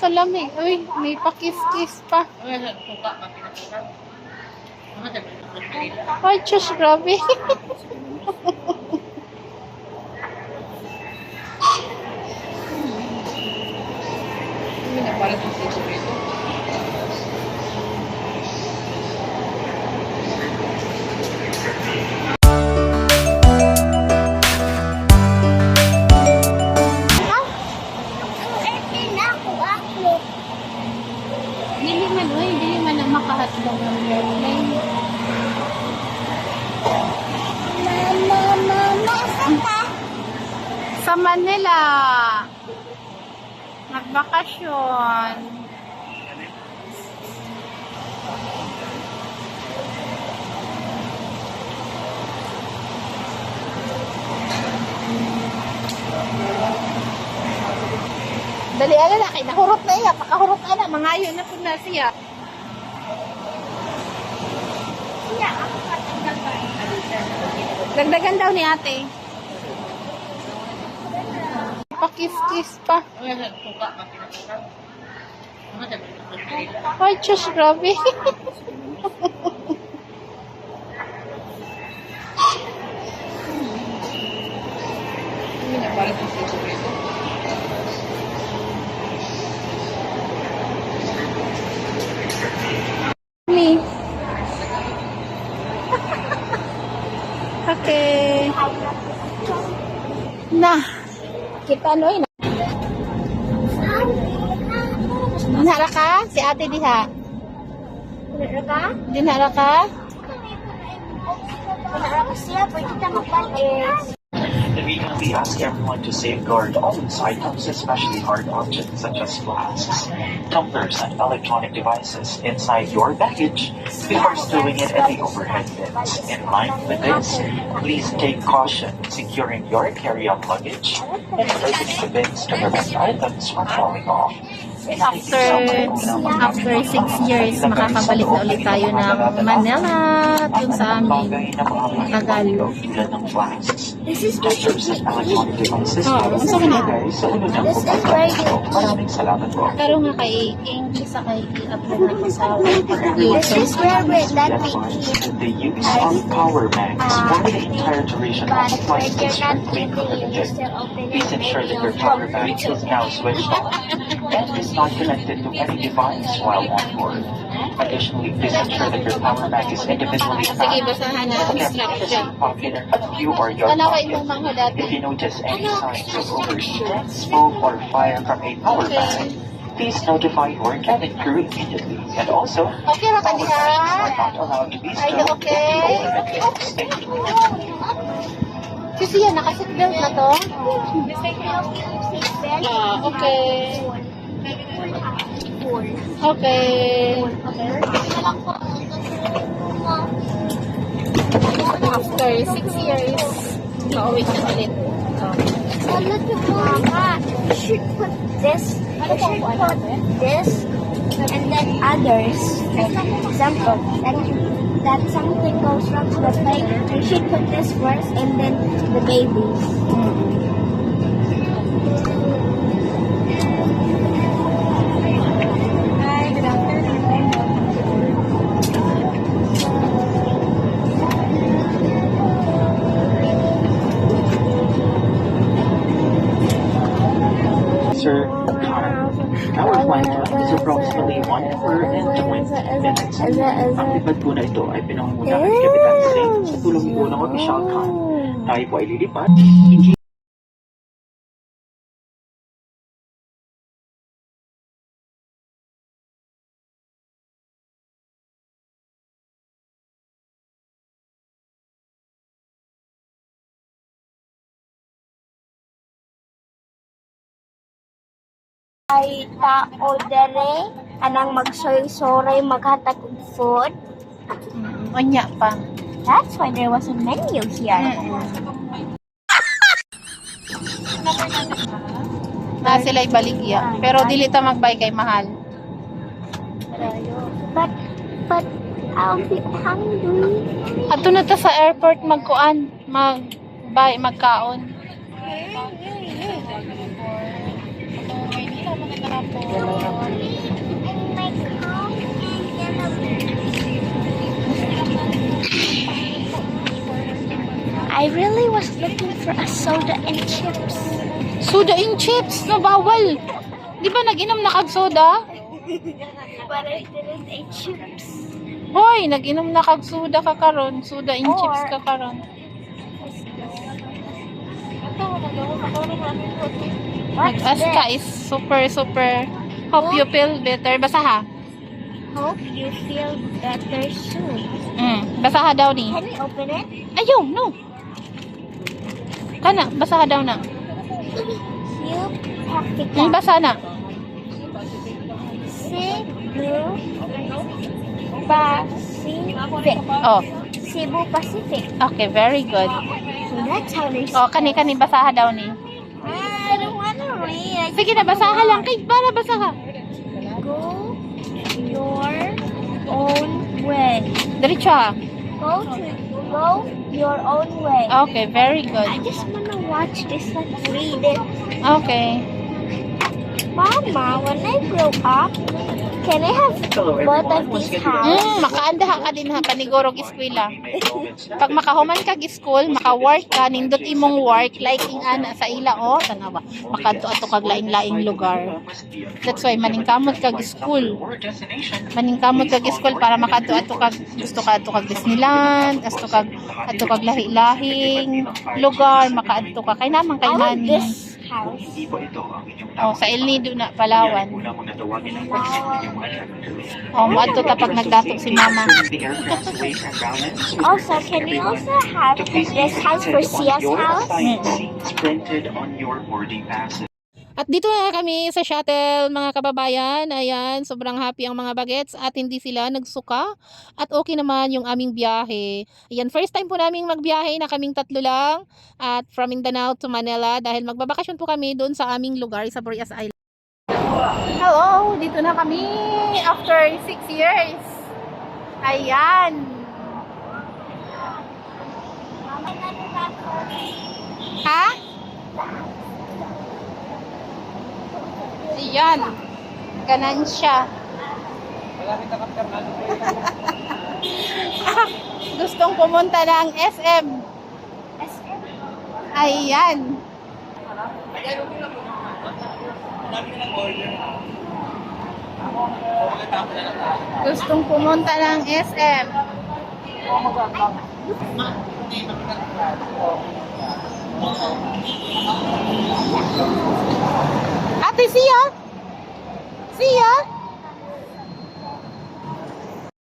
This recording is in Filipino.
kalamig. Uy, may pakis-kis pa. Ay, Diyos, grabe. Dili man ang makahatlong ng airplane. Sa Manila. Nagbakasyon. Dali ala na kay nahurot na iya, pakahurot na mangayo na pud na siya. Siya ako patanggal ba? Dagdagan daw ni ate. Pakis-kis pa. Ay, Diyos, grabe. Me. Okay. Nah, kita ano yun? Dinara ka? Si ate diha. Dinara ka? Dinara ka? Dinara ka siya. Pwede kita magpalit. We kindly ask everyone to safeguard all these items, especially hard objects such as flasks, tumblers, and electronic devices inside your baggage before stowing it in the overhead bins. In line with this, please take caution securing your carry-on luggage and alerting the bins to prevent items from falling off. After 6 years, makakabalik na ulit tayo ng Manila at yung sa amin, tagal. This is Pero nga kay English sa kay i-upload natin sa YouTube. This is where let me keep the use of power banks for the entire duration of the flight is strictly prohibited. Please ensure that your power bank is now switched on and is not connected to any device while on board. Additionally, please ensure that your power bank is individually Sige, packed basahan na and kept in instruction. your pocket or you or your Tanaway pocket. mo mga dati. If you notice any signs of overheating, smoke, or fire from a power bank, please notify your cabin crew immediately. And also, Okay ra ka power diha? banks are not allowed to be Are you stowed okay? in the overhead bin station. Kasi yan, naka-seatbelt na to? Okay. Okay. After 6 years, nauwi na ulit. You should put this, and then others. Like example, that something goes wrong to the plate, you should put this first and then the babies. Hi, good afternoon. Sir, our flight time is approximately 1 hour and 20 minutes. Ang lipad po na ito ay pinangungunahan ni Kapitan Singh sa tulong po ng Official Khan. Tayo po ay lilipad, hindi Ay tao dere anang magsoy-soray maghatag og food. Anya pa. That's why there was a menu here. Na sila'y baligya. Pero dili ta magbay kay mahal. But I'll be hungry. Ato na ta sa airport magkuan, magkaon. soda and chips. Soda and chips, no bawal. Di ba nag-inom na kag soda? But I didn't eat chips. Hoy, nag-inom na kag soda ka karon, soda and chips ka karon. What's Nag-aska this? is super. Hope you feel better. Basaha. Hope you feel better soon. Basaha daw ni. Can we open it? Ayaw, no. Kana, basaha daw na. You practical. Basa na. Cebu Pacific. Oh, Cebu Pacific. okay, very good. So that's how they say. Oh, kani basaha daw ni. I don't wanna read. Sige na, basaha lang. Kay, para basaha. Go your own way. Diretso ha. Go your own way. Okay, very good. I just wanna watch this and read it. Okay. Mama, when I grow up, can I have Hello both everyone, of once these again, houses? Makaanda ka din ha, panigurog eskwela. Pag makahuman kag school, maka-work ka, nindot imong work, like ing ana sa ila, oh, tanawa, makato-ato kag laing-laing lugar. That's why, maningkamot kag school. Maningkamot kag school para makato-ato kag, gusto ka ato kag Disneyland, gusto kag, ato kag lahi-lahing lugar, makaadto ka. Kay naman kay I want Manny. this house. Hindi po ito ang inyong Oh, sa El Nido na, Palawan. Una mo na tawagin ang person inyong anak. Oh, maadto ta pag nagdatok si mama. The aircraft's weight and balance. Also, can we also have this house for Sia's house? Seats printed on your boarding passes. At dito na kami sa shuttle, mga kababayan. Ayan, sobrang happy ang mga bagets at hindi sila nagsuka. At okay naman yung aming biyahe. Ayan, first time po naming magbiyahe na kaming tatlo lang. At from Mindanao to Manila dahil magbabakasyon po kami doon sa aming lugar sa Burias Island. Hello, dito na kami after 6 years. Ayan. Ha? Ayan. Ganan siya. Gustong pumunta ng SM. Ayan. Gustong pumunta ng SM. Ate siya.